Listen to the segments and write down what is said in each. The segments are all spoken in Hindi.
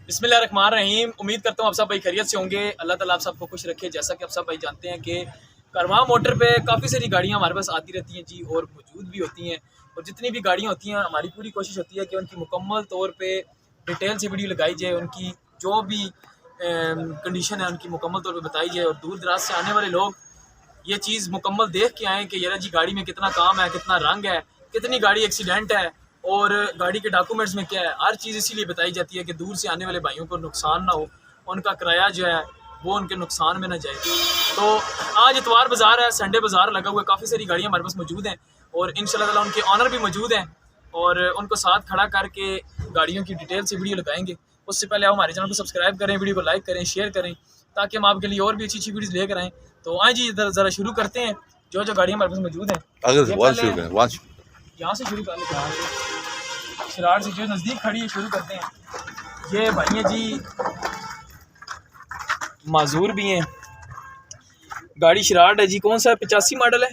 बिस्मिल्लाहिर्रहमानिर्रहीम। उम्मीद करता हूँ आप सब भाई खैरियत से होंगे। अल्लाह ताला आप सबको खुश रखे। जैसा कि आप सब भाई जानते हैं कि कारवां मोटर पे काफ़ी सारी गाड़ियाँ हमारे पास आती रहती हैं जी, और मौजूद भी होती हैं। और जितनी भी गाड़ियाँ होती हैं हमारी पूरी कोशिश होती है कि उनकी मुकम्मल तौर पे डिटेल से वीडियो लगाई जाए, उनकी जो भी कंडीशन है उनकी मुकम्मल तौर पे बताई जाए, और दूर दराज से आने वाले लोग ये चीज़ मुकम्मल देख के आएँ कि यार जी गाड़ी में कितना काम है, कितना रंग है, कितनी गाड़ी एक्सीडेंट है और गाड़ी के डॉक्यूमेंट्स में क्या है। हर चीज़ इसीलिए बताई जाती है कि दूर से आने वाले भाइयों को नुकसान ना हो, उनका किराया जो है वो उनके नुकसान में ना जाए। तो आज इतवार बाज़ार है, संडे बाज़ार लगा हुआ है, काफ़ी सारी गाड़ियाँ हमारे पास मौजूद हैं और इंशाल्लाह ताला उनके ऑनर भी मौजूद हैं और उनको साथ खड़ा करके गाड़ियों की डिटेल से वीडियो लगाएंगे। उससे पहले आप हमारे चैनल को सब्सक्राइब करें, वीडियो को लाइक करें, शेयर करें, ताकि हम आपके लिए और भी अच्छी अच्छी वीडियोज़ लेकर आएँ। तो आए जी ज़रा शुरू करते हैं जो जो गाड़ियाँ हमारे पास मौजूद हैं। यहाँ से शुरू कर लेते हैं, शरार से जो नज़दीक खड़ी है शुरू करते हैं। ये भाई हैं जी माजूर भी हैं, गाड़ी शरार है जी। कौन सा है? 85 मॉडल है,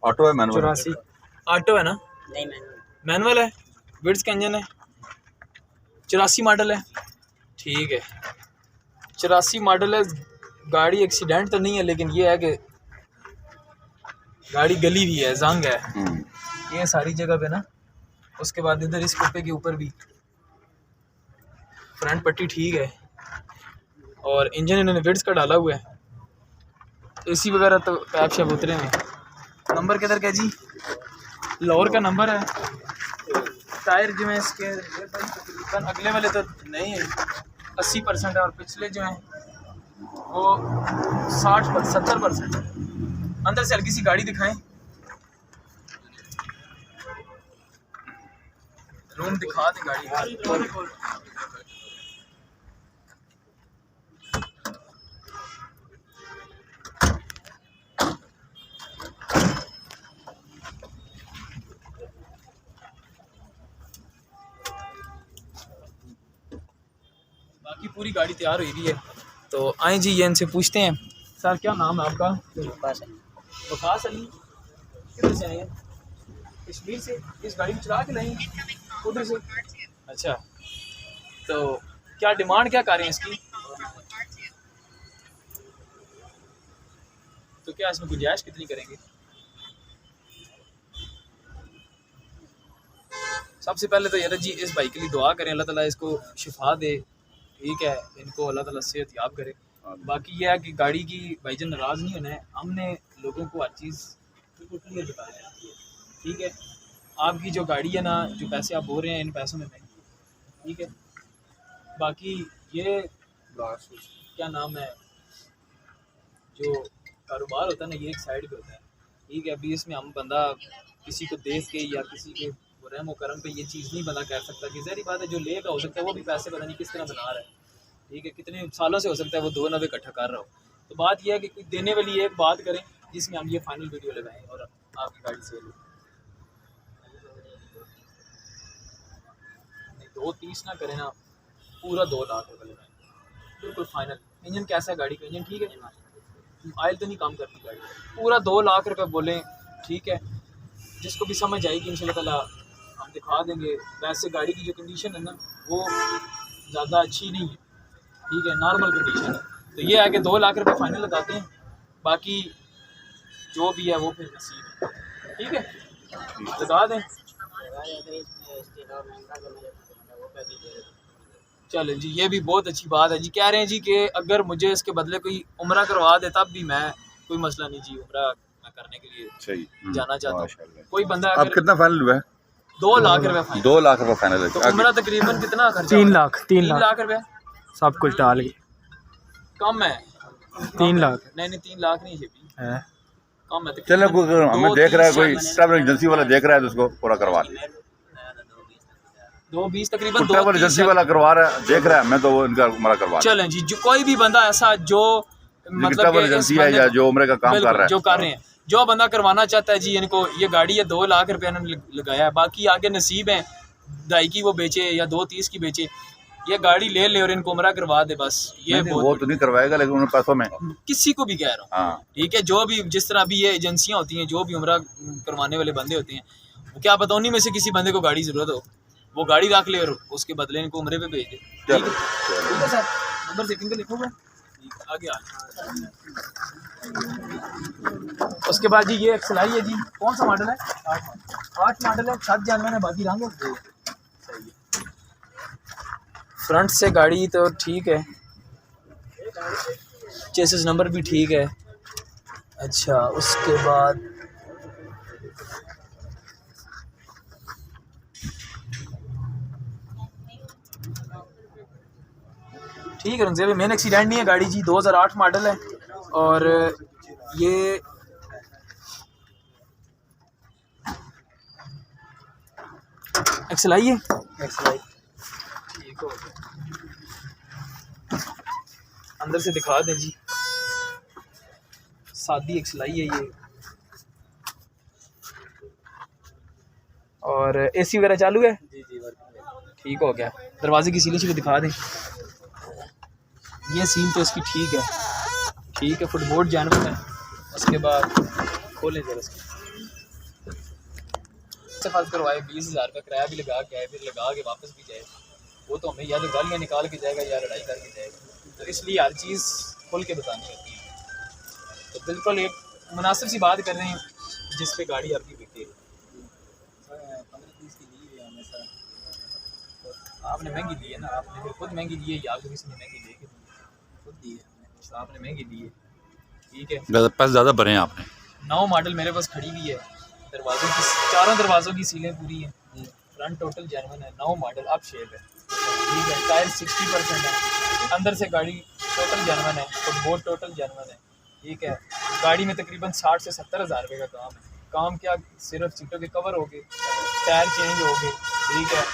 ऑटो है मैनुअल? 84 ऑटो है ना? नहीं मैनुअल है, विड्स का इंजन है, 84 मॉडल है। ठीक है, 84 मॉडल है। गाड़ी एक्सीडेंट तो नहीं है, लेकिन ये है कि गाड़ी गली भी है, जंग है ये सारी जगह पे ना। उसके बाद इधर इस कुप्पे के ऊपर भी फ्रंट पट्टी ठीक है और इंजन इन्होंने विड्स का डाला हुआ है। एसी वगैरह तो पैप शैप उतरे हैं। नंबर किधर का जी? लाहौर का नंबर है। टायर जो है इसके तकरीबन अगले वाले तो नहीं है, 80% है, और पिछले जो हैं वो 60-70% है। अंदर से हल्की सी गाड़ी दिखाएं, रूम दिखा दें गाड़ी का। बाकी पूरी गाड़ी तैयार हुई भी है। तो आए जी ये इनसे पूछते हैं। सर क्या नाम है आपका? वकास अली। किधर से आए हैं? कश्मीर से। इस गाड़ी में चला के नहीं उधर से? अच्छा, तो क्या डिमांड क्या कर रहे हैं इसकी? तो क्या इसमें गुंजाइश कितनी करेंगे? सबसे पहले तो यार जी इस भाई के लिए दुआ करें, अल्लाह ताला इसको शिफा दे, ठीक है, इनको अल्लाह ताला सेहत याब करे। बाकी यह है कि गाड़ी की भाईजान नाराज़ नहीं होना है, हमने लोगों को हर चीज़ बिल्कुल क्लियर बताया है, ठीक है। आपकी जो गाड़ी है ना, जो पैसे आप बोल रहे हैं इन पैसों में नहीं, ठीक है। बाकी ये क्या नाम है, जो कारोबार होता है ना, ये एक साइड पे होता है, ठीक है। अभी इसमें हम बंदा किसी को देख के या किसी के रहम करम पे ये चीज़ नहीं बंदा कह सकता कि ज़ाहिर बात है जो लेगा हो सकता है वो भी पैसे पता नहीं किस तरह बना रहा है, ठीक है, कितने सालों से हो सकता है वो 2 नवे इकट्ठा कर रहा हो। तो बात यह है कि कोई देने वाली एक बात करें जिसमें हम ये फाइनल वीडियो लगाएं और आपकी गाड़ी सेल हो। 2-30 ना करें ना, पूरा 2 लाख रुपये लगाएं बिल्कुल फाइनल। इंजन कैसा है गाड़ी का? इंजन ठीक है, आयल तो नहीं काम करती गाड़ी, पूरा 2 लाख रुपये बोलें, ठीक है। जिसको भी समझ आएगी इंशाल्लाह ताला हम दिखा देंगे। वैसे गाड़ी की जो कंडीशन है ना वो ज़्यादा अच्छी नहीं है, ठीक है, नॉर्मल कंडीशन है। तो ये है कि 2 लाख रुपये फाइनल लगाते हैं, बाकी जो भी है वो फिर नसीब है, ठीक है, लगा दें। चलें जी, ये भी बहुत अच्छी बात है जी। कह रहे हैं जी कि अगर मुझे इसके बदले कोई उम्रा करवा दे तब भी मैं, कोई मसला नहीं जी, उम्रा मैं करने के लिए सही जाना चाहता हूँ। कोई बंदा अब कितना फाइनल हुआ है? 2 लाख रुपए। 2 लाख रुपए फाइनल है। तो उम्रा तकरीबन कितना खर्चा? 3 लाख रुपए सब कुछ डाल के कम है। 3 लाख नहीं 3 लाख नहीं है, कम है। चलो हमें देख रहा है कोई ट्रैवल एजेंसी वाला देख रहा है तो उसको पूरा करवा ले। 220 तकरीबन ट्रैवल एजेंसी वाला करवा रहा है, देख रहा है, मैं तो वो इनका उम्रा करवा। चलें जी, जो कोई भी बंदा ऐसा जो मतलब ट्रैवल एजेंसी है या जो उम्रे का काम कर रहा है, जो कर रहे हैं, जो बंदा करवाना चाहता है जी, इनको ये गाड़ी है 2 लाख रुपये इन्होंने लगाया है। बाकी आगे नसीब है, 2.5 की वो बेचे या 2.30 की बेचे, ये गाड़ी ले ले और इनको उम्रा करवा दे बस। ये वो तो नहीं करवाएगा, लेकिन उन पैसों में किसी को भी कह रहा हूँ, ठीक है, जो भी जिस तरह भी ये एजेंसियाँ होती हैं, जो भी उम्रा करवाने वाले बंदे होते हैं, क्या पता उन्हीं में से किसी बंदे को गाड़ी ज़रूरत हो, वो गाड़ी रख ले और उसके बदले इनको उम्रे पे भेज दे। चलो ठीक है सर, नंबर सेटिंग पे लिखोगे आगे आ। उसके बाद जी ये एक्सलाई है जी, कौन सा मॉडल है? 8 मॉडल है, 7 जानवर है, बाकी रंग है। सही है, फ्रंट से गाड़ी तो ठीक है, चेसिस नंबर भी ठीक है। अच्छा उसके बाद ठीक है रंगजेब, मेन एक्सीडेंट नहीं है गाड़ी जी, 2008 मॉडल है और ये एक्सलाई है। एक्सलाई ठीक हो गया, अंदर से दिखा दें जी, सादी एक्सलाई है ये। और एसी वगैरह चालू है? जी जी ठीक हो गया। दरवाजे की सीलिंग भी दिखा दें, ये सीन तो इसकी ठीक है, ठीक है। फुटबोर्ड जानवर है। उसके बाद खोलें जरा इसको, फर्ज करवाए 20,000 का किराया भी लगा के आए, फिर लगा के वापस भी जाए, वो तो हमें या तो गालियाँ निकाल के जाएगा या लड़ाई करके जाएगा। तो इसलिए हर चीज़ खुल के बतानी होती है। तो बिल्कुल एक मुनासिब सी बात कर रहे हैं जिस पे गाड़ी आपकी बिकती है। 15-20 की ली है हमेशा, आपने महंगी दी है ना, आपने फिर खुद महंगी दी है या आपको किसी ने महंगी दे के खुद दी है, तो आपने महंगी दी है। ठीक है, पैसे ज़्यादा भरे हैं आपने। 9 मॉडल मेरे पास खड़ी हुई है, दरवाज़ों की चारों दरवाज़ों की सीलें पूरी हैं, फ्रंट टोटल जेन्युइन है, 9 मॉडल अप शेप है। ठीक है, टायर 60% है, अंदर से गाड़ी टोटल जेन्युइन है, फुटबोर्ड टोटल जेन्युइन है। ठीक है, गाड़ी में तकरीबन 60 से 70 हज़ार रुपये का काम है। काम क्या, सिर्फ सीटों के कवर हो गए, टायर चेंज हो गए। ठीक है,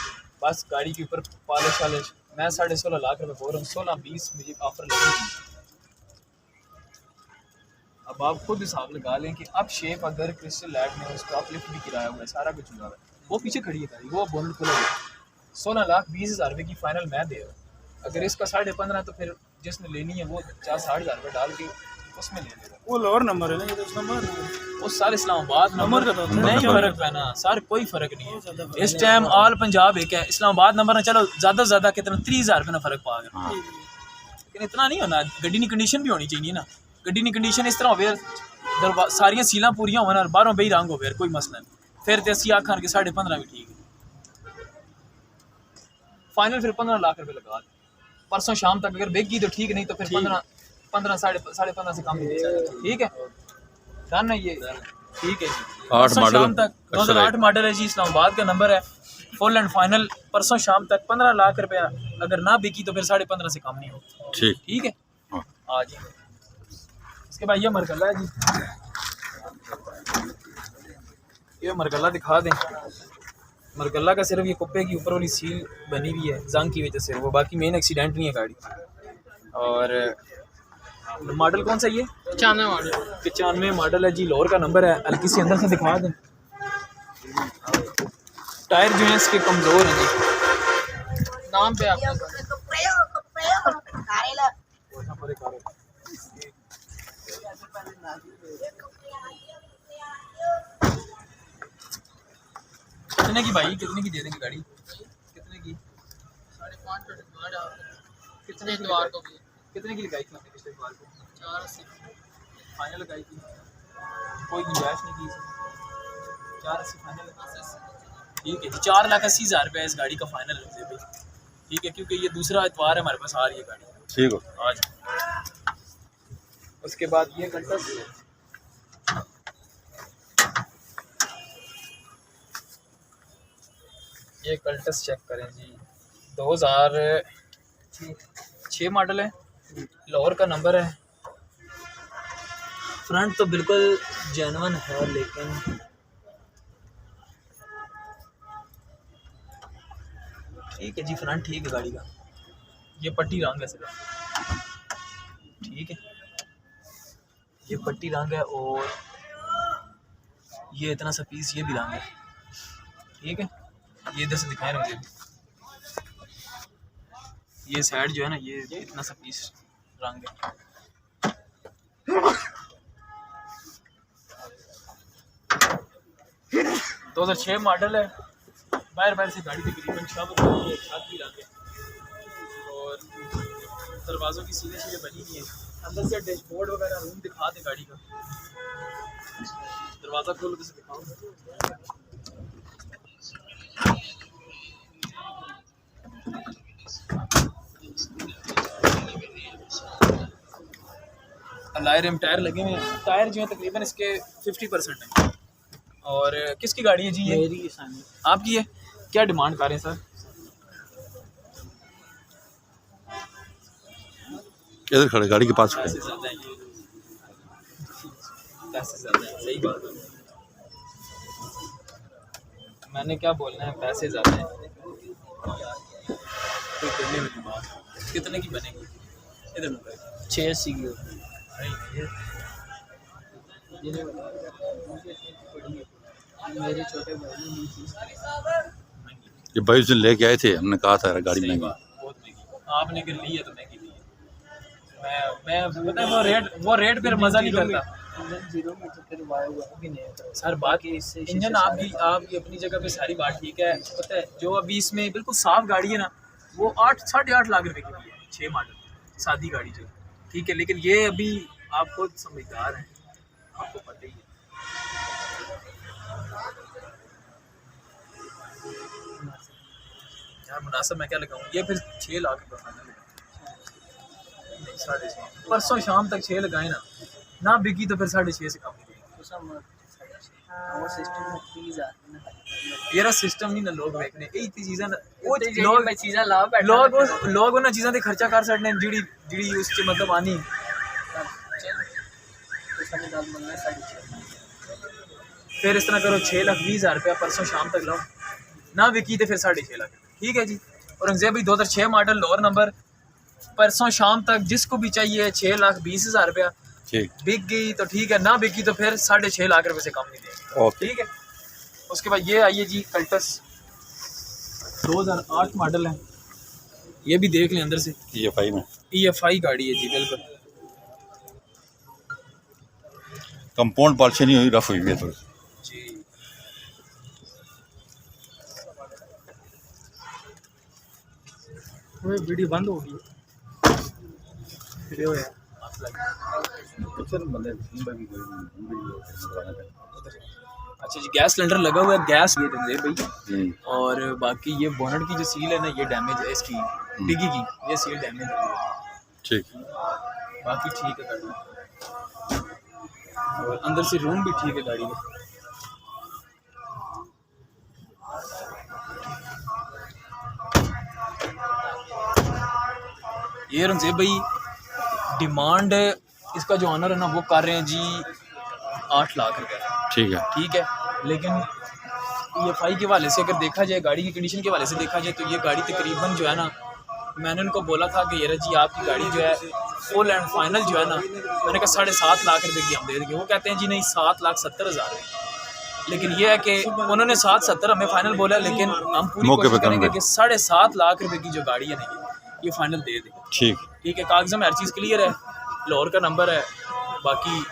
बस गाड़ी के ऊपर पॉलिश वालिश। मैं 16.5 लाख रुपये बोल रहा हूँ, 16-20 मुझे ऑफर लगेगी। अब आप खुद हिसाब लगा लें कि अब शेप अगर क्रिस्टल लाइट में उसका अपलिफ्ट भी किराया हुआ है, सारा कुछ हुआ है, वो पीछे खड़ी है गाड़ी, वो बोनट खुला हुआ है। 16,20,000 रुपये की फाइनल मैं दे रहा हूँ। अगर इसका 15.5 तो फिर जिसने लेनी है वो 60 हज़ार रुपये डाल के उसमें ले लेगा। वो लोअर नंबर है ना, ये तो उस नंबर वो सर इस्लामाबाद नंबर का तो होता है। नहीं फ़र्क है ना सर, कोई फ़र्क नहीं है। इस टाइम ऑल पंजाब एक है, इस्लामाबाद नंबर ना चलो ज़्यादा से ज़्यादा कितना 30,000 रुपये ना फ़र्क पा गया, लेकिन इतना नहीं होना। गड्डी की कंडीशन भी होनी चाहिए ना, गड्डी की कंडीशन इस तरह हो सारियां सीलां पूरियां होवन और बाहरों बेही रंग हो कोई मसला नहीं, फिर तो असी आखन के 15.5 भी ठीक है। फाइनल फिर 15 लाख रुपये लगा दें, परसों शाम तक अगर बेगी तो ठीक, नहीं तो फिर 15 साढ़े 15 से कम नहीं दे सकते। ठीक है, डन है ये। ठीक है जी, 8 मॉडल शाम तक 2008 मॉडल है जी, इस्लामाबाद का नंबर है, फुल एंड फाइनल परसों शाम तक 15 लाख रुपया अगर ना बिकी तो फिर 15.5 से कम नहीं हो। ठीक है, आ जी। इसके बाद ये मरकला है जी, ये मरकला दिखा दें। मरकला का सिर्फ ये कुप्पे की ऊपर वाली सील बनी हुई है जंग की वजह से, वो बाकी मेन एक्सीडेंट नहीं है गाड़ी। और मॉडल कौन सा ये? 95 मॉडल है जी, लाहौर का नंबर है। हल्की सी अंदर से दिखा दें, टायर जो है इसके कमज़ोर हैं जी। नाम पे आप कितने की भाई, कितने की दे देंगे गाड़ी? कितने की? 5.5 कितने इतवार को भी कितने की लगाई थी आपने पिछले इतवार को? 480 फाइनल लगाई थी, कोई गुंजाइश नहीं की इसमें। 480 फाइनल। ठीक है जी, 4,80,000 रुपये इस गाड़ी का फाइनल है। ठीक है, क्योंकि ये दूसरा इतवार है हमारे पास आ रही है गाड़ी। ठीक हो आज। उसके बाद ये कंटस, ये कल्टस चेक करें जी, 2006 मॉडल है, लाहौर का नंबर है। फ्रंट तो बिल्कुल जेन्युइन है, लेकिन ठीक है जी, फ्रंट ठीक है गाड़ी का। ये पट्टी रंग है सिर्फ, ठीक है, ये पट्टी रंग है और ये इतना सा पीस ये भी रंग है। ठीक है, ये इधर से दिखाए रहे मुझे, ये साइड जो है ना, ये इतना सा पीस रंग है। 2006 मॉडल है, बाहर से गाड़ी तकरीबन 6 बजे छत भी लाके और दरवाज़ों की सीधे बनी हुई है। अंदर से डैशबोर्ड वगैरह रूम दिखा दे गाड़ी का, दरवाज़ा खोलो तो दिखाओ। अलॉय रिम टायर लगे हुए हैं। टायर जो है तकरीबन इसके 50% है। और किसकी गाड़ी है जी ये? मेरी आपकी है। क्या डिमांड कर रहे हैं सर? इधर खड़े गाड़ी के पास खड़े। पैसे ज़्यादा हैं, पैसे ज़्यादा हैं, सही बात है। मैंने क्या बोलना है, पैसे ज़्यादा हैं। कोई करने में डिमांड कितने की बनेगी? इधर मुझे 86 की मेरे छोटे भाई ये भाई उसने लेके आए थे, हमने कहा था यार गाड़ी सही महंगी। बात, बहुत महंगी। आपने अगर ली है तो महंगी ली है। मैं पता है वो रेट फिर मज़ा नहीं करता। जीरो में तो फिर वाया हुआ भी नहीं है सर बाकी इंजन आपकी अपनी जगह पे सारी बात ठीक है। पता है जो अभी इसमें बिल्कुल साफ गाड़ी है ना, वो 8-8.5 लाख रुपए की भी है, 6 मॉडल सादी गाड़ी जो, ठीक है। लेकिन ये अभी आप खुद समझदार हैं, आपको पता ही है। यार मुनासिब मैं क्या लगाऊं, ये फिर 6 लाख रुपये फाइनल है। नहीं 6.5, परसों शाम तक 6 लगाए ना बिकी तो फिर 6.5 से कम नहीं देंगे। और सिस्टम में प्लीज आ मेरा सिस्टम नहीं ना लोग देखने यही चीज़ां वो लोग मैं चीज़ा ला बैठा लोग उन्हें चीज़ां ते खर्चा कर सकते हैं जिड़ी उससे मतलब आनी। फिर इस तरह करो 6,20,000 रुपया परसों शाम तक लो ना बिकी तो फिर 6.5 लाख, ठीक है जी। औरंगजेब भाई 2006 मॉडल लोअर नंबर, परसों शाम तक जिसको भी चाहिए 6,20,000 रुपया, ठीक बिक गई तो ठीक है, ना बिकी तो फिर 6.5 लाख रुपए से कम नहीं देंगे, ठीक है। उसके बाद ये आइए जी कल्टस 2008 मॉडल है, ये भी देख लें अंदर से। EFI में EFI गाड़ी है जी, बिल्कुल कंपाउंड पॉलिश नहीं हुई, रफ हुई है थोड़ी जी। वीडियो बंद हो गई अच्छा जी, गैस सिलेंडर लगा हुआ है, गैस ये दे भाई। और बाकी ये बोनट की जो सील है ना, ये डैमेज है इसकी, डिग्गी की ये सील डैमेज है, ठीक। बाकी ठीक है गाड़ी। और अंदर से रूम भी ठीक है गाड़ी में। ये रंजीब भाई डिमांड इसका जो ऑनर है ना वो कर रहे हैं जी 8 लाख रुपए, ठीक है। ठीक है। लेकिन EFI के हवाले से अगर देखा जाए, गाड़ी की कंडीशन के हवाले से देखा जाए, तो ये गाड़ी तकरीबन जो है ना, मैंने उनको बोला था कि ये जी आपकी गाड़ी जो है फुल एंड फाइनल जो है ना, मैंने कहा 7.5 लाख रुपए की हम दे देंगे। वो कहते हैं जी नहीं 7,70,000। लेकिन ये है कि उन्होंने 7.70 हमें फाइनल बोला, लेकिन हम पूरी कोशिश करेंगे कि 7.5 लाख रुपए की जो गाड़ी है ना ये फाइनल दे देंगे, ठीक है। कागज़ में हर चीज़ क्लियर है, लाहौर का नंबर है, बाकी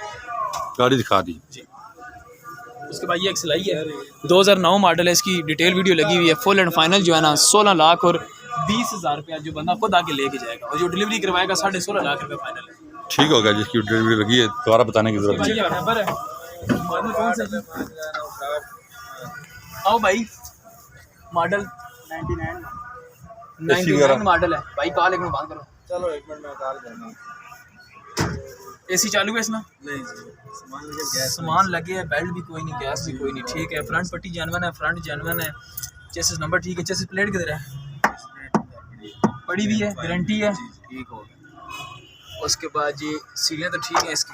गाड़ी दिखा दी जी। उसके बाद ये एक्सलाई है 2009 मॉडल है, इसकी डिटेल वीडियो लगी हुई है। फुल एंड फाइनल जो है ना 16 लाख और 20,000 रुपया जो बंदा खुद आके लेके जाएगा, और जो डिलीवरी करवाएगा 16.5 लाख रुपये फाइनल है, ठीक हो गया। जिसकी डिलीवरी लगी है दोबारा बताने की जरूरत नहीं। ये खबर है मॉडल कौन सा जी? आओ भाई, मॉडल 99 मॉडल है भाई। कॉल एक मिनट बात करो। चलो एक मिनट में कॉल करना। AC चालू है इसमें? नहीं सामान लगे है, बेल्ट भी कोई नहीं, गैस भी कोई नहीं, ठीक है। फ्रंट पट्टी जेन्युइन है, फ्रंट जेन्युइन है, चेसिस नंबर ठीक है। चेसिस प्लेट किधर है? पड़ी भी है, गारंटी है, ठीक हो गया। उसके बाद जी सीलें तो ठीक है इसकी,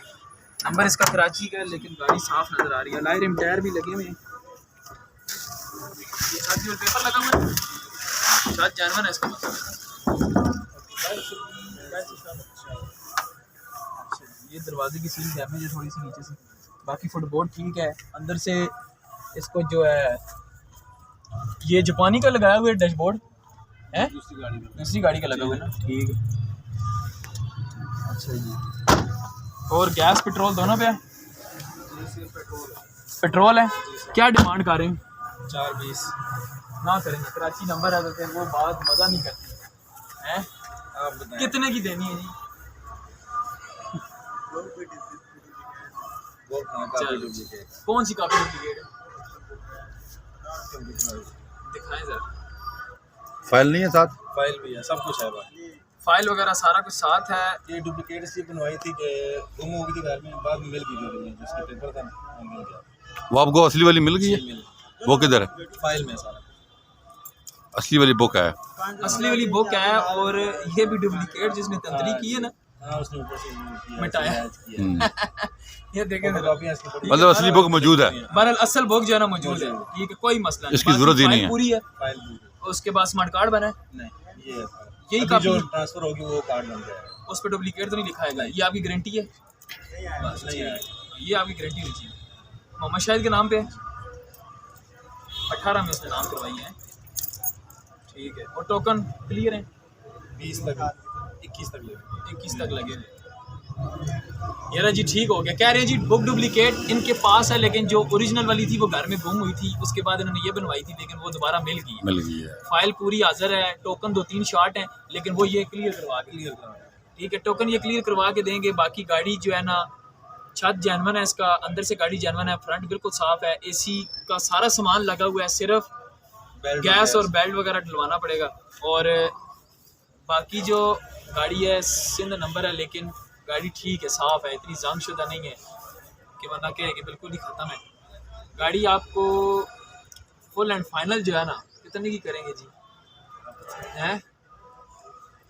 नंबर इसका कराची का है, लेकिन गाड़ी साफ नज़र आ रही है। लाइट रिम टायर भी लगे हुए हैं, ये साथ में पेपर लगा हुआ है, शायद जेन्युइन है इसका मतलब। ये दरवाजे की सील डैमेज है थोड़ी सी नीचे से, बाकी फुटबोर्ड ठीक है। अंदर से इसको जो है ये जापानी का लगाया हुआ है डैशबोर्ड है, दूसरी गाड़ी का लगा हुआ है ना, ठीक है। अच्छा जी, और गैस पेट्रोल दोनों पे है? पेट्रोल है। क्या डिमांड कर रहे हैं? 420 ना करेंगे, कराची नंबर है तो फिर वो बात मज़ा नहीं करती है। आप बताएं। कितने की देनी है जी? वो कहाँ का चलो। डुप्लीकेट कौन सी कापी डुप्लीकेट है, दिखाएं जरा। फाइल नहीं है साथ? फाइल भी है, सब कुछ है भाई। फाइल वगैरह सारा कुछ साथ है। ये डुप्लीकेट इसलिए बनवाई थी कि गुम हो गई थी घर में, बाद में मिल गई जो जिसके पेपर था ना, वो मिल गया। वो आपको असली वाली मिल गई है? मिल वो किधर है? फाइल में सारा। असली वाली बुक है? असली वाली बुक है और ये भी डुप्लीकेट जिसने तंदरी की है ना, हाँ उसने ऊपर से किया, मिटाया। मैच किया। ये देखें जरा। फोटोकॉपी इसकी पड़ी है। मतलब असली बुक मौजूद है? बहरहाल असल बुक जो है ना मौजूद है, ठीक है, कोई मसला नहीं। इसकी जरूरत ही नहीं है। पूरी है। फाइल भी है। उसके बाद स्मार्ट कार्ड बना है, नहीं ये है फाइल। यही अभी कापी जो है। ट्रांसफर होगी वो कार्ड बन जाएगा। उस पर डुप्लीकेट तो नहीं लिखा है, ये आपकी गारंटी है? बस नहीं है। ये आपकी गारंटी होनी चाहिए। मोहम्मद शाहिद के नाम पे है, 18 में उसने नाम करवाई है, ठीक है। और टोकन क्लियर है? 20 तक 21 तक लगेगा। 21 तक लगे थे। यार जी ठीक हो गया। कह रहे हैं जी बुक डुप्लीकेट इनके पास है, लेकिन जो ओरिजिनल वाली थी वो घर में गुम हुई थी, उसके बाद इन्होंने ये बनवाई थी, लेकिन वो दोबारा मिल गई है। मिल गई है। फाइल पूरी हाजिर है, टोकन 2-3 शॉर्ट हैं, लेकिन वो ये क्लियर करवा के, ठीक है, टोकन ये क्लियर करवा के देंगे। बाकी गाड़ी जो है ना, छत जैनवन है इसका, अंदर से गाड़ी जैनवन है, फ्रंट बिल्कुल साफ है, एसी का सारा सामान लगा हुआ है, सिर्फ गैस और बेल्ट वगैरह डलवाना पड़ेगा। और बाकी जो गाड़ी है सिंध नंबर है, लेकिन गाड़ी ठीक है, साफ़ है, इतनी जंग शुदा नहीं है कि बंदा कहे कि बिल्कुल ही ख़त्म है। गाड़ी आपको फुल एंड फाइनल जो है ना कितने की करेंगे जी? हैं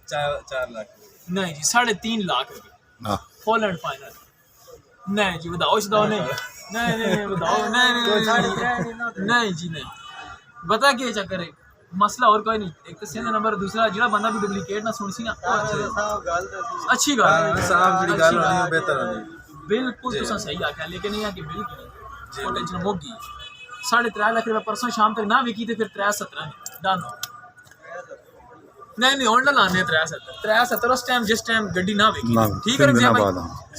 4 लाख। नहीं जी, 3.5 लाख रुपये हाँ। Full and final. नहीं जी बताओ नहीं, नहीं बताओ, नहीं जी नहीं। बता क्या चक्कर है, मसला और कोई नहीं। एक तो सिंध नंबर, दूसरा जो बंदा भी डुप्लीकेट ना सुन सी ना, अच्छी गल साफ जी गल होनी है, बेहतर होनी। बिल्कुल तुसा सही आख्या, लेकिन ये है कि बिल्कुल टेंशन मुक गई। 3.5 लाख रुपये परसों शाम तक ना विकी तो फिर 3.17 डन। नहीं और ना लाने 3.70 उस टाइम जिस टाइम गड्डी ना विकी, ठीक है रंजिया भाई।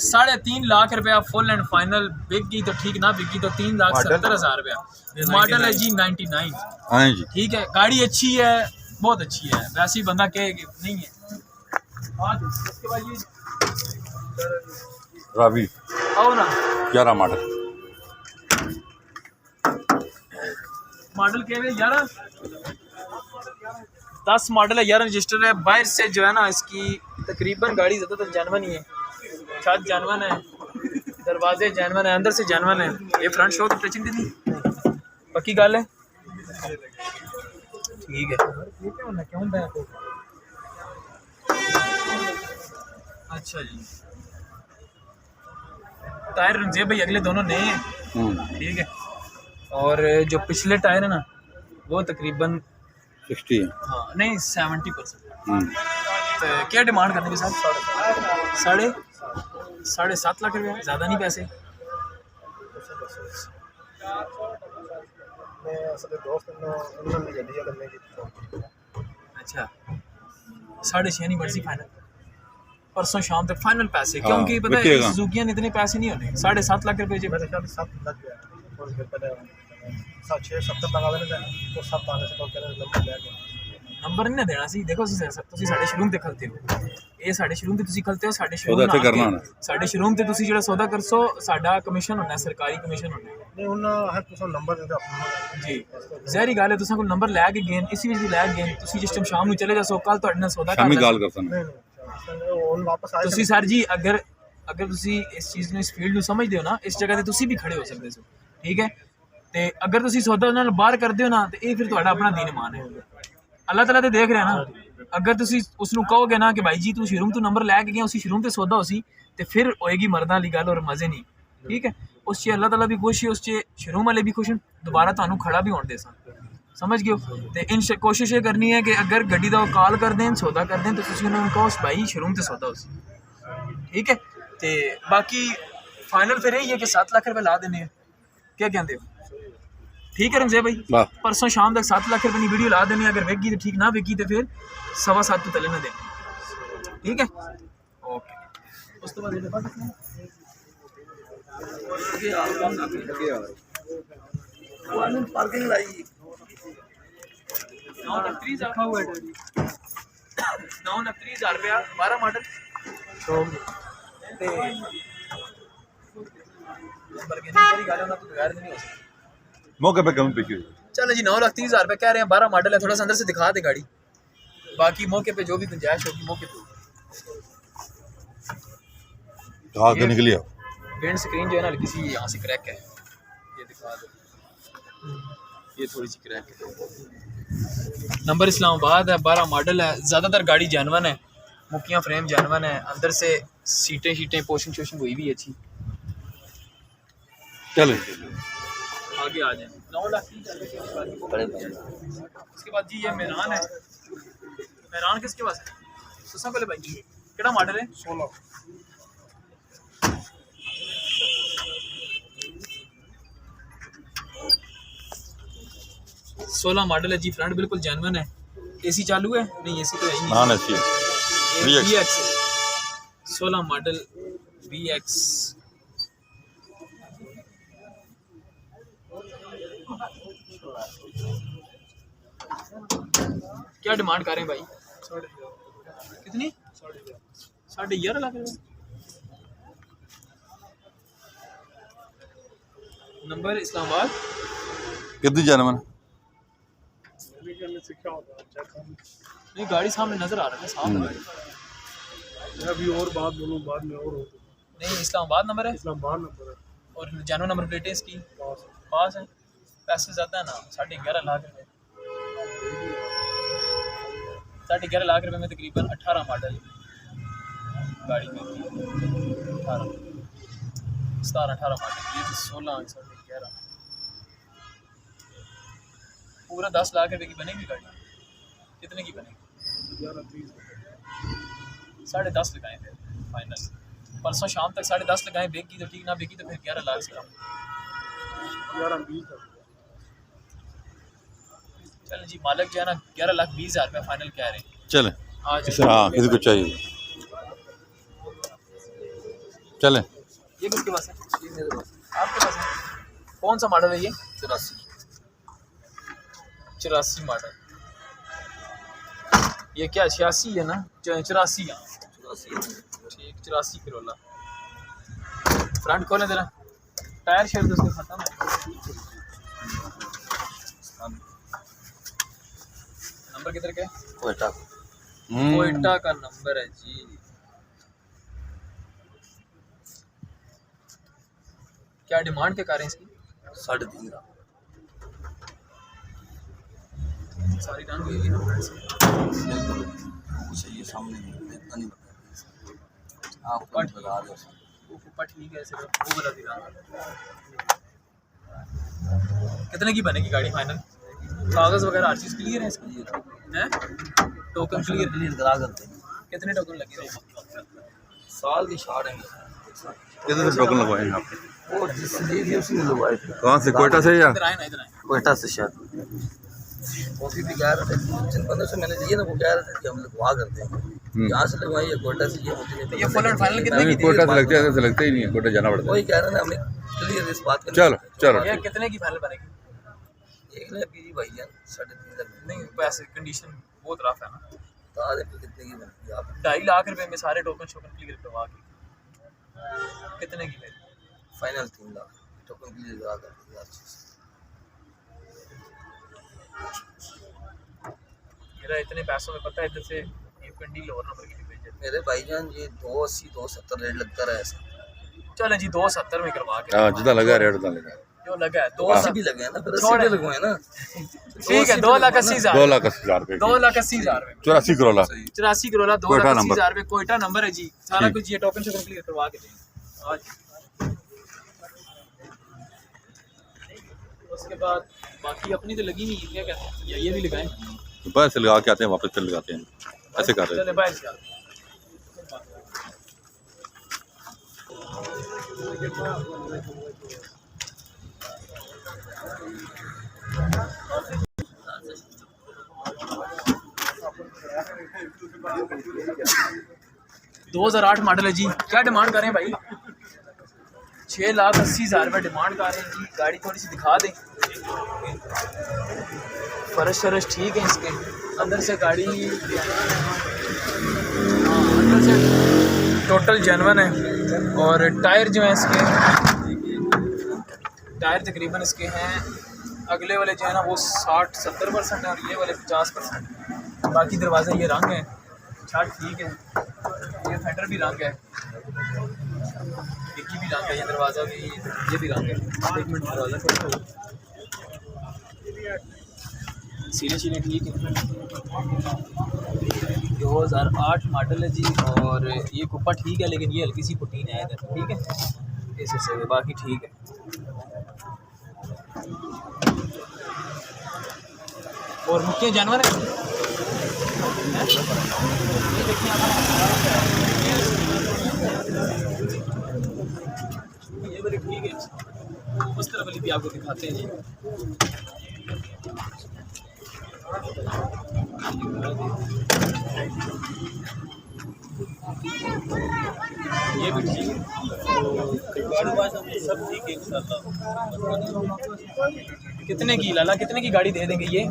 3.5 लाख रुपया फुल एंड फाइनल बिक गई तो ठीक, ना बिकी तो 3,70,000 रुपया। मॉडल है जी 99। हाँ जी। ठीक है, गाड़ी अच्छी है, बहुत अच्छी है, वैसे ही बंदा कहे कि नहीं है। उसके बाद ये रावी आओ ना, 11 मॉडल कह रहे 10 मॉडल है, 11 रजिस्टर है। बाहर से जो है ना इसकी तकरीबन गाड़ी ज़्यादातर जानवन ही है, छत जानवन है, दरवाजे जानवन है, अंदर से जानवन है। ये फ्रंट शो तो टचिंग नहीं, पक्की गल है, ठीक है। अच्छा जी, टायर रंजीब भाई अगले दोनों नए हैं, ठीक है। और जो पिछले टायर है ना वो तकरीबन 60 है। हाँ नहीं 70%। तो क्या डिमांड करने के साथ? 7.5 लाख रुपया, ज़्यादा नहीं पैसे? अच्छा 6.5 नहीं मर्जी फाइनल, परसों शाम तक फाइनल पैसे, क्योंकि पता है सुजुकियां में इतने पैसे नहीं होने। 7.5 लाख रुपये जी नंबर नहीं देना सी। देखो ਤੁਸੀਂ ਸਾਡੇ ਸ਼ੋਰੂਮ ਤੇ ਖਲਤੇ ਹੋ, ਇਹ ਸਾਡੇ ਸ਼ੋਰੂਮ ਤੇ ਤੁਸੀਂ ਖਲਤੇ ਹੋ, ਸਾਡੇ ਸ਼ੋਰੂਮ ਉਹਦਾ ਤੇ ਕਰਨਾ ਹੋਣਾ, ਸਾਡੇ ਸ਼ੋਰੂਮ ਤੇ ਤੁਸੀਂ ਜਿਹੜਾ ਸੌਦਾ ਕਰਸੋ ਸਾਡਾ ਕਮਿਸ਼ਨ ਹੋਣਾ, ਸਰਕਾਰੀ ਕਮਿਸ਼ਨ ਹੋਣਾ। नहीं उन्हें है तुसा नंबर दे दो ਜੀ ਜ਼ਹਿਰੀ ਗੱਲ ਹੈ, ਤੁਸੀਂ ਕੋਲ ਨੰਬਰ ਲੈ ਕੇ ਗਏ, ਇਸੇ ਵਿੱਚ ਵੀ ਲੈ ਕੇ ਗਏ, ਤੁਸੀਂ ਜਿਸ ਟਾਈਮ ਸ਼ਾਮ ਨੂੰ ਚਲੇ ਜਾਸੋ, ਕੱਲ ਤੁਹਾਡੇ ਨਾਲ ਸੌਦਾ शामी ਕਰ गाल करता नहीं उन वापस आए ਤੁਸੀਂ ਸਰ ਜੀ ਅਗਰ ਤੁਸੀਂ ਇਸ ਚੀਜ਼ ਨੂੰ, ਇਸ ਫੀਲਡ ਨੂੰ ਸਮਝਦੇ ਹੋ ਨਾ, ਇਸ ਜਗ੍ਹਾ ਤੇ ਤੁਸੀਂ ਵੀ ਖੜੇ ਹੋ ਸਕਦੇ ਹੋ, ਠੀਕ ਹੈ। ਤੇ ਅਗਰ ਤੁਸੀਂ ਸੌਦਾ ਉਹਨਾਂ ਨਾਲ ਬਾਹਰ ਕਰਦੇ ਹੋ ਨਾ, ਤੇ ਇਹ ਫਿਰ ਤੁਹਾਡਾ ਆਪਣਾ ਦੀਨ ਇਮਾਨ ਹੈ। ਅੱਲਾਹ ਤਾਲਾ ਤੇ ਦੇਖ ਰਿਹਾ ਨਾ। ਅਗਰ ਤੁਸੀਂ ਉਸ ਨੂੰ ਕਹੋਗੇ ਨਾ ਕਿ ਭਾਈ ਜੀ ਤੂੰ ਸ਼ੋਰੂਮ ਤੋਂ ਨੰਬਰ ਲੈ ਕੇ ਗਿਆ, ਉਸੇ ਸ਼ੋਰੂਮ ਤੇ ਸੌਦਾ ਹੋਸੀ, ਤੇ ਫਿਰ ਹੋਏਗੀ ਮਰਦਾਂ ਵਾਲੀ ਗੱਲ ਔਰ ਮਜ਼ੇ ਨਹੀਂ, ਠੀਕ ਹੈ। ਉਸ 'ਚ ਅੱਲਾਹ ਤਾਲਾ ਵੀ ਖੁਸ਼ ਹੈ, ਉਸ 'ਚ ਸ਼ੋਰੂਮ ਵਾਲੇ ਵੀ ਖੁਸ਼ ਹਨ, ਦੁਬਾਰਾ ਤੁਹਾਨੂੰ ਖੜਾ ਵੀ ਹੋਣ ਦੇ ਸਨ, समझ गए हो। तो इन कोशिश ये करनी है कि अगर गड्डी का कॉल कर दें, सौदा कर दें, तो उन्होंने कहो भाई शोरूम से सौदा उसी, ठीक है। तो बाकी फाइनल फिर यही है कि 7 लाख रुपये ला देने हैं, क्या कहते हो? ठीक है रंजे भाई, परसों शाम तक 7 लाख रुपये की वीडियो ला देने, अगर विकी तो ठीक, ना विकी तो फिर 7.25 तो तले ना देने, ठीक है। ओके, उस तो बाद पार्किंग लाई 9,29,000 रुपया 12 मॉडल ते बरगेनी गाड़ी ना तो बगैर नहीं हो सकती। मौके पे कमी पेशी हुई। चलो जी 9,30,000 रुपये कह रहे हैं, 12 मॉडल है, थोड़ा सा अंदर से दिखा दे गाड़ी, बाकी मौके पे जो भी गुंजाइश होगी मौके पे। कहाँ से निकली आप? विंड स्क्रीन जो है ना हल्की सी यहाँ से क्रैक है, ये दिखा दो, ये थोड़ी सी क्रैक है। नंबर इस्लामाबाद है, 12 मॉडल है, ज़्यादातर गाड़ी जानवन है, मुखियाँ फ्रेम जानवन है, अंदर से सीटें पोशिंग शोशिंग हुई भी अच्छी। चलो आगे आ जाए 9,30,000। उसके बाद जी ये मेरान है, मेरान किसके पास है? सुसा पहले भाई केड़ा मॉडल है? 16 मॉडल है जी, फ्रंट बिल्कुल जेन्युइन है। एसी चालू है? नहीं एसी तो है ही नहीं। Non AC VX 16 model VX। क्या डिमांड कर रहे हैं भाई? कितनी? 11.5 लाख रुपए। नंबर इस्लामाबाद। कितनी जानवन? नहीं गाड़ी सामने नजर आ रहा है, साफ है गाड़ी। अभी और बात बोलूं बाद में और हो नहीं इस्लामाबाद नंबर है, इस्लामाबाद नंबर है और जानवर नंबर प्लेट है इसकी पास है। पैसे ज़्यादा है ना, 11.5 लाख रुपए। 11.5 लाख रुपए में तकरीबन 18 मॉडल गाड़ी में 17-18 मॉडल, ये तो 16 11 पूरा 10 लाख रुपए की बनेगी गाड़ी। कितने की बनेगी? 10.5 लगाएं फिर फाइनल। परसों शाम तक 10.5 लगाएं, बेगी तो ठीक, ना बेगी तो फिर 11 लाख से कम। चल जी मालिक जो है ना 11,20,000 रुपये फाइनल कह रहे हैं। चले आज हाँ किसी को चाहिए चले। ये किसके पास है? ये मेरे पास। आपके पास है? कौन सा मॉडल है ये? 84 मॉडल। ये क्या 86 है ना? 84 ठीक 84 करोला। फ्रंट खोले जरा, टायर शेयर उसके खत्म है। नंबर किधर का है? कोयटा का नंबर है जी। क्या डिमांड क्या कर रहे हैं इसकी? 3.5 लाख। सारी रंग हुई है ना ये सामने इतना नहीं बता आपको बता दो। वो ठीक है सिर्फ वो बता दी रहा। कितने की बनेगी गाड़ी फाइनल? कागज़ वगैरह हर चीज़ क्लियर है इसकी? हैं? टोकन क्लियर करा करते हैं। कितने टोकन लगे रहेंगे? साल की छाड़ है। कितने से टोकन लगवाए हैं आपने? वो जिसने दी उसी ने लगवाए थे। कहाँ से? कोयटा से या? इधर आए ना, इधर आए। कोयटा से शायद वो भी कह रहे थे, जिन बंदों से मैंने लिए ना वो कह रहे थे कि हम लगवा करते हैं। यहाँ से लगवाई है कोयटा से, ये मुझे नहीं पता। ये फुल एंड फाइनल कितने की थी? कोयटा से लगते हैं, ऐसे लगते ही नहीं है, कोयटा जाना पड़ता है। वही कह रहे हैं हमें क्लियर इस बात का। चलो चलो ये कितने की फाइनल बनेगी? 1 लाख की भाईजान 3.5 लाख नहीं वैसे कंडीशन बहुत रफ है ना। बता दें फिर कितने की बनती है आप? 2.5 लाख रुपए में सारे टोकन शोकन क्लियर करवा के कितने की मेरी? फाइनल 3 लाख टोकन क्लियर करा करती है हर चीज़। मेरा इतने पैसों में पता है इधर से ये कंडी लोअर नंबर की भेज देते। मेरे भाईजान ये 280 270 रेट लगता रहा ऐसा। चलें जी 270 में करवा के। हाँ जितना लगा रेट उतना लगा। जो लगा है 280 भी लगे हैं ना, फिर 80 भी लगवाए ना। ठीक है 2,80,000 2,80,000 रुपये 2,80,000 रुपये 84 करोला 84 करोला 2,80,000 रुपये कोयटा नंबर है जी। सारा कुछ ये टोकन शोकन क्लियर करवा के देंगे आज। उसके बाद बाकी अपनी तो लगी नहीं, क्या कहते हैं या ये भी लगाएं? बस लगा के आते हैं वापस चल लगाते हैं, ऐसे कर रहे हैं। चले बाहर से दो 2008 मॉडल है जी। क्या डिमांड कर रहे हैं भाई? 6,80,000 रुपये डिमांड कर रहे हैं जी। गाड़ी थोड़ी सी दिखा दें। फर्श शरश ठीक है इसके। अंदर से गाड़ी अंदर से टोटल जेन्युइन है। और टायर जो है इसके, टायर तकरीबन इसके हैं, अगले वाले जो है ना वो 60-70% है और ये वाले 50%। बाकी दरवाज़ा ये रंग है, छत ठीक है, ये फेंडर भी रंग है, डिक्की भी रंग है, ये दरवाज़ा भी, ये भी रंग है। 1 मिनट दरवाज़ा खोलो। सीने शीने ठीक है। 2008 मॉडल है जी। और ये कुप्पा ठीक है लेकिन ये हल्की सी पुटीन है इधर, ठीक है, ऐसे से बाकी ठीक है। और मुख्य जानवर है ये बड़ी ठीक है। उस तरफ वाली भी आपको दिखाते हैं जी। ये भी ठीक है, सब ठीक है इंशाल्लाह। कितने की लाला, कितने की गाड़ी दे देंगे? ये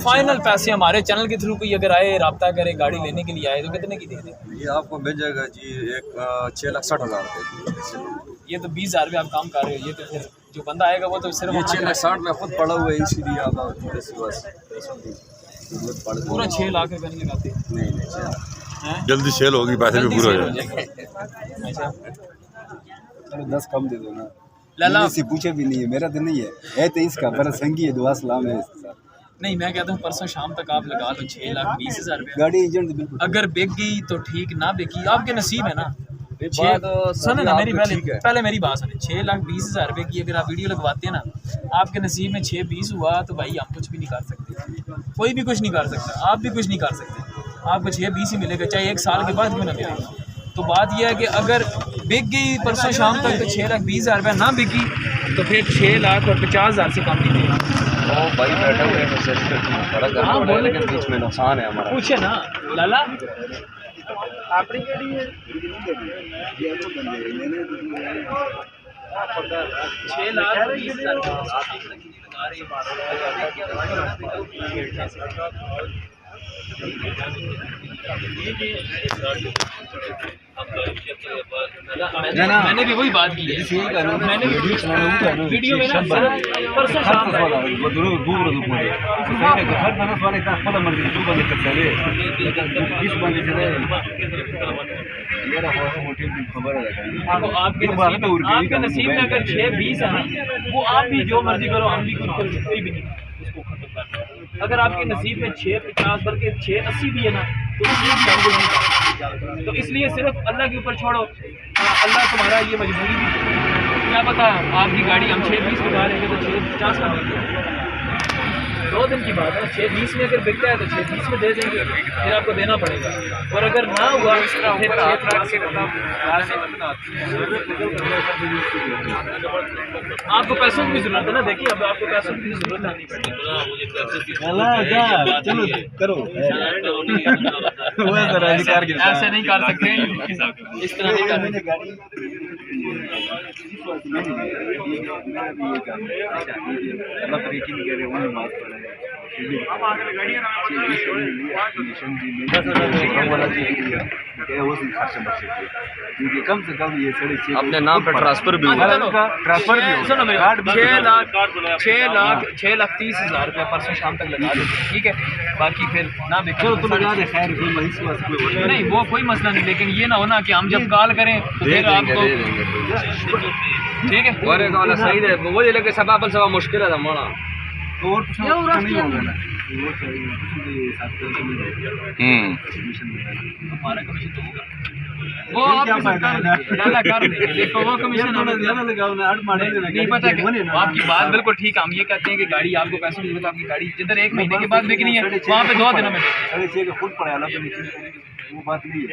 फाइनल पैसे हमारे चैनल के थ्रू कोई अगर आए, रब्ता करे, गाड़ी लेने के लिए आए तो कितने की दे देंगे? ये आपको मिल जाएगा जी एक 6,60,000 रुपये। ये तो 20,000 रुपये आप काम कर रहे हो। ये तो फिर जो बंदा आएगा वो तो सिर्फ 6,60,000 में खुद पड़ा हुआ है, इसीलिए आप थोड़ी सी बस पूरा 6 लाख रुपये नहीं लगाते नहीं हैं? जल्दी सेल होगी, पैसे भी पूरे हो जाएंगे। अच्छा चलो 10 कम दे दो ना। लाला इसी पूछे भी नहीं है, मेरा तो नहीं है तो इसका पर संगी है, दुआ सलाम है इसके साथ। नहीं, मैं कहता हूँ परसों शाम तक आप लगा लो 6,20,000 रुपये। गाड़ी एजेंट बिल्कुल अगर बिक गई तो ठीक, ना बिकी आपके नसीब है ना। सुनो ना मेरी पहले मेरी बात सुने। 6,20,000 रुपये की अगर आप वीडियो लगवाते हैं ना, आपके नसीब में 6-20 हुआ तो भाई हम कुछ भी नहीं कर सकते, कोई भी कुछ नहीं कर सकता, आप भी कुछ नहीं कर सकते। आपको 6-20 ही मिलेगा, चाहे 1 साल के बाद क्यों ना मिलेगा। तो बात यह है कि अगर बिक गई परसों शाम तक तो 6,20,000 रुपये ना बिकी तो फिर 6,50,000 से कम नहीं देगा। भाई बैठा हुआ है हाँ बोले, लेकिन बीच में नुकसान है हमारा। पूछे ना लाला अपनी गाड़ी है मैंने भी वही बात की है। मैंने वीडियो में ना परसों शाम आपके नसीब में अगर 6-20 है ना, वो आप भी जो मर्जी करो, हम भी कोई भी नहीं उसको खत्म करना। अगर आपके नसीब में 6-50 बल्कि 6-80 भी है ना तो तो इसलिए सिर्फ अल्लाह के ऊपर छोड़ो। अल्लाह तुम्हारा ये मजबूरी भी, क्या पता आपकी गाड़ी हम 6-20 लगा लेंगे तो 6-50 का देंगे। 2 दिन की बात है। 6-20 में अगर बिकता है तो 6-20 में दे देंगे, फिर आपको देना पड़ेगा। और अगर ना हुआ फिर 6 लाख से आपको पैसों की जरूरत है ना। देखिए अब आपको पैसों की जरूरत नहीं पड़ेगी। ऐसे नहीं कर सकते, इस तरह नहीं कर सकते। कम से कम ये अपने नाम पर ट्रांसफर भी होगा, ट्रांसफर भी होगा। 6,30,000 रुपये परसों शाम तक लगा देंगे, ठीक है। बाकी फिर ना बिका तो खैर नहीं, वो कोई मसला नहीं। लेकिन ये ना हो ना कि हम जब कॉल करें तो फिर आपको ठीक है सही है वो लेके सभा मुश्किल है हमारा और नहीं होगा ना। हमारा कमीशन तो होगा, वो आपकी सरकार कर देंगे। देखो वो कमीशन नहीं पता कि आपकी बात बिल्कुल ठीक है। हम ये कहते हैं कि गाड़ी आपको पैसों की जरूरत, आपकी गाड़ी जिधर 1 महीने के बाद बिकनी है वहाँ पे 2 दिनों में खुद पड़ा वो बात नहीं है।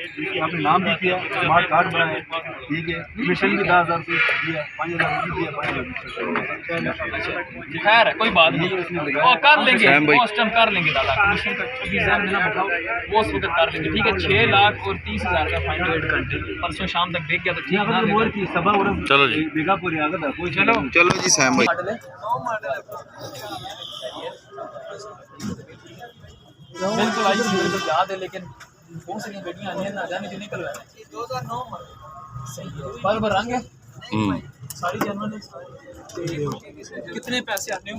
आपने नाम भी किया, स्मार्ट कार्ड बनाया, ठीक है, कमीशन भी 10,000 दिया, 5,000 दिया, 5,000। खैर है, कोई बात नहीं, वो कर लेंगे, पोस्ट हम कर लेंगे। दादा कमीशन का एग्जाम देना बताओ, वो उस वक्त कर लेंगे, ठीक है। 6,30,000 का फाइन परसों शाम तक देख गया तो ठीक है। चलो जी, चलो जी सैम भाई। बिल्कुल आई सी बिल्कुल याद है, लेकिन कौन सी गाड़ियाँ आनी है ना जाने जो निकल रहा है 2009 सही है, बार रंग है सारी जनवन है। कितने पैसे आते हो?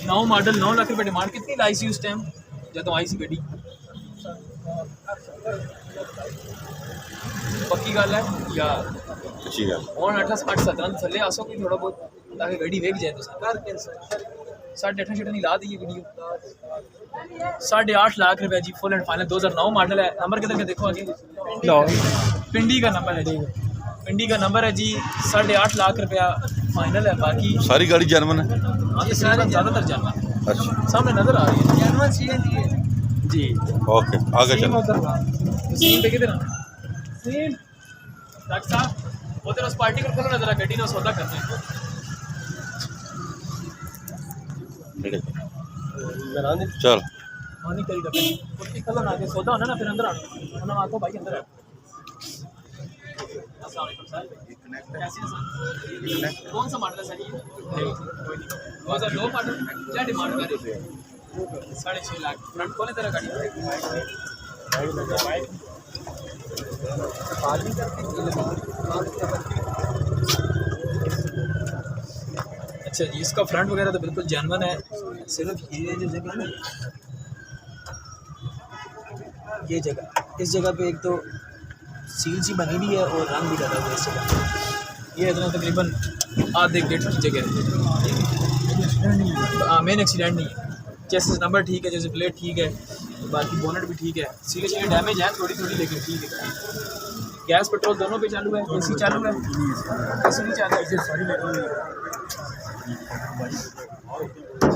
9 मॉडल 9 लाख रुपए डिमांड। कितनी लाई सी उस टाइम जब आई सी गड्डी? पक्की गल है या अच्छी गल और 8-17 थले आसो कोई थोड़ा बहुत ताकि गड्डी वेख जाए। तो सरकार के 8.5 नहीं ला दी गड्डी 8.5 लाख रुपए जी, फुल एंड फाइनल 2009 मॉडल है। नंबर किधर का देखो आगे, पिंडी का नंबर है जी, पिंडी का नंबर है जी। 8.5 लाख रुपया फाइनल है। बाकी सारी गाड़ी जनवन है। हाँ ये सारी ज़्यादातर जानवर अच्छा सामने नजर आ रही है जानवर जी। ओके आगे चलो। सीन पे किधर सीन डॉक्टर साहब उधर उस पार्टी को खोलो नजर गड्डी ना सौदा करते हैं। चल हाँ नहीं करी करते उसकी खोलो ना, आगे सौदा होना ना फिर अंदर आना वरना आको भाई अंदर आओ। अस्सलाम वालेकुम सर, कैसे हैं सर? कौन सा मॉडल है सर ये? 2002 मॉडल। क्या डिमांड कर रहे हैं? 6.5 लाख। फ्रंट कौन है तेरा गाड़ी? अच्छा जी, इसका फ्रंट वगैरह तो बिल्कुल जानवन है। सिर्फ ये जो जगह है ये जगह, इस जगह पे एक तो सील सी बनी हुई है और रंग भी लगा हुआ है इस जगह। ये इतना तकरीबन आधे गेट की जगह है। हाँ मेन एक्सीडेंट नहीं है, चेसिस नंबर ठीक है, जैसे प्लेट ठीक है, बाकी बोनट भी ठीक है। सीधे सीधे डैमेज है थोड़ी थोड़ी लेकिन ठीक है। गैस पेट्रोल दोनों पे चालू है, एसी चालू है, एसी नहीं चालू है।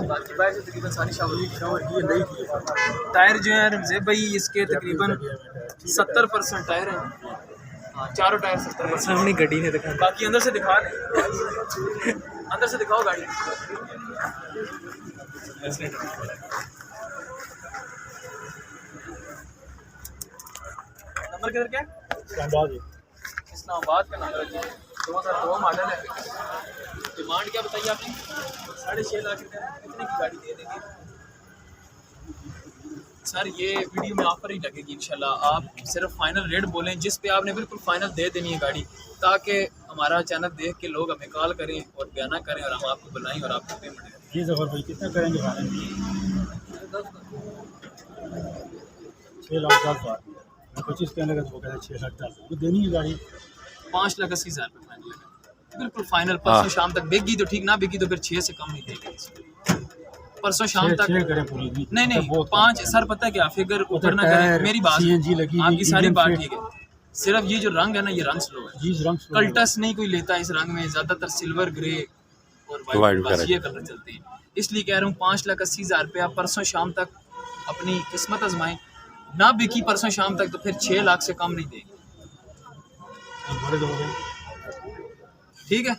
बाकी बाहर से तकरीबन सारी शावर ये नहीं थी। टायर जो है रमज़ेब भाई इसके तकरीबन 70% टायर हैं। हाँ चारों टायर 70%। सामने गड्डी ने दिखा। बाकी अंदर से दिखा दे, अंदर से दिखाओ गाड़ी। नंबर किधर क्या है? इस्लामाबाद का नंबर है। 2002 मॉडल है। डिमांड क्या बताइए आपने? 6.5 लाख रुपये। कितने की गाड़ी दे देंगे सर? ये वीडियो में ऑफर ही लगेगी इंशाल्लाह। आप सिर्फ फाइनल रेट बोलें जिस पे आपने बिल्कुल फाइनल दे देनी है गाड़ी, ताकि हमारा चैनल देख के लोग हमें कॉल करें और बयाना करें और हम आपको बुलाएं और आपको पेमेंट करें। जी जफर भाई कितना करेंगे? 6 लाख 10 हज़ार 25 कहने लगा तो वो कहते हैं 6 लाख 10 हज़ार देनी है गाड़ी। 5,80,000 रुपये फाइनल है बिल्कुल फाइनल। परसों शाम तक बिकी तो ठीक, ना बिकी तो फिर 6 से कम नहीं देगी। परसों शाम तक नहीं 5 सर पता है क्या फिगर ऊपर ना करें, मेरी बात आपकी सारी बात ठीक है। सिर्फ ये जो रंग है ना ये रंग स्लो है, कल्टस नहीं कोई लेता इस रंग में, ज़्यादातर सिल्वर ग्रे और वाइट बस ये कलर चलते हैं। इसलिए कह रहा हूँ 5,80,000 रुपये आप परसों शाम तक अपनी किस्मत आजमाएं। ना बिकी परसों शाम तक तो फिर 6 लाख से कम नहीं देगी। ठीक है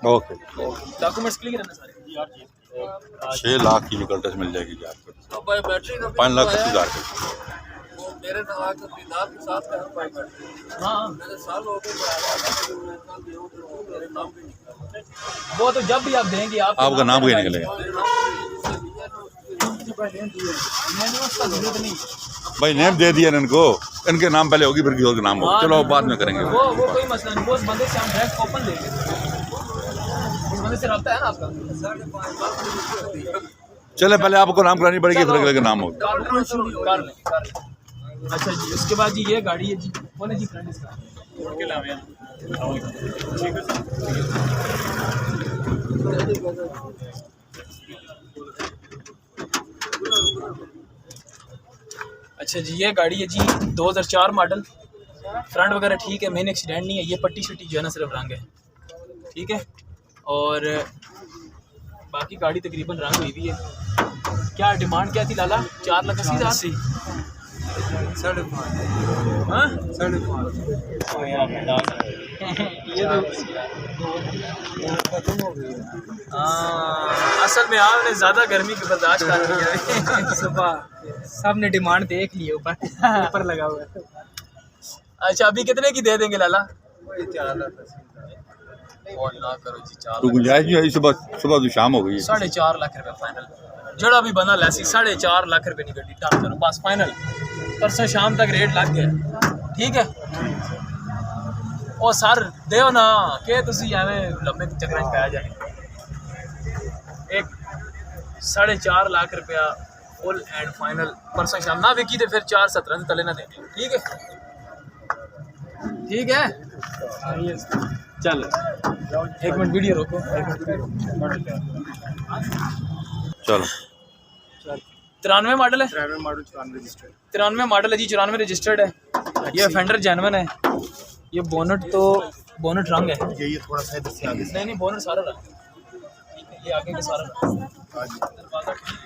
ओके। डॉक्यूमेंट्स क्लियर है ना सारे? 6 लाख की निकलते मिल जाएगी आपको। 5,80,000 मेरे दीदार के साथ हाँ मेरे साल हो गए मेरे नाम पे वो तो जब भी आप देंगे आपका नाम क्या निकलेगा मैंने उसका जरूरत नहीं। भाई? नेम दे दिया इनको, इनके नाम पहले होगी फिर किसी और के नाम होगी। चलो बाद में करेंगे वो कोई मसला नहीं, वो उस बंदे से हम डायरेक्ट ओपन देंगे। उस बंदे से रब्ता है ना आपका? चले पहले आपको नाम करानी पड़ेगी फिर अगले का नाम होगा। कर लें। अच्छा जी उसके बाद जी ये गाड़ी है जी कौन है जी फ्रेंड इसका? अच्छा जी ये गाड़ी है जी 2004 मॉडल। फ्रंट वगैरह ठीक है, मेन एक्सीडेंट नहीं है। ये पट्टी शट्टी जो है ना सिर्फ रंग है, ठीक है। और बाकी गाड़ी तकरीबन रंग हुई भी है। क्या डिमांड क्या थी लाला? 4,80,000। 5.5 हाँ 5.5 असल में आपने ज़्यादा गर्मी की बर्दाश्त कर रही है। सुबह सब ने डिमांड देख ली ऊपर लगा हुआ है। अच्छा अभी कितने की दे देंगे लाला? और ना करो जी 4 तो गुंजाइश नहीं हुई, सुबह सुबह तो शाम हो गई है। 4.5 लाख रुपये फाइनल जड़ा भी बंदा लैसी 4.5 लाख रुपये की गड्डी डन करो बस फाइनल परसों शाम तक रेट लग गया ठीक है ओ सर देओ ना कि तुसी एवें लंबे चक्कर च पै जाने एक 4.5 लाख रुपया फुल एंड फाइनल परसों शाम ना विकी तो फिर 4.17 तले ना देंगे ठीक है चल एक मिनट वीडियो रोको चलो 93 मॉडल है 93 मॉडल 94 रजिस्टर्ड 93 मॉडल है जी 94 रजिस्टर्ड है ये फेंडर जेन्युइन है ये बोनट रंग है ये थोड़ा सा इधर से आगे नहीं बोनट सारा रंग है ये आगे का सारा रंग आगे दरवाजा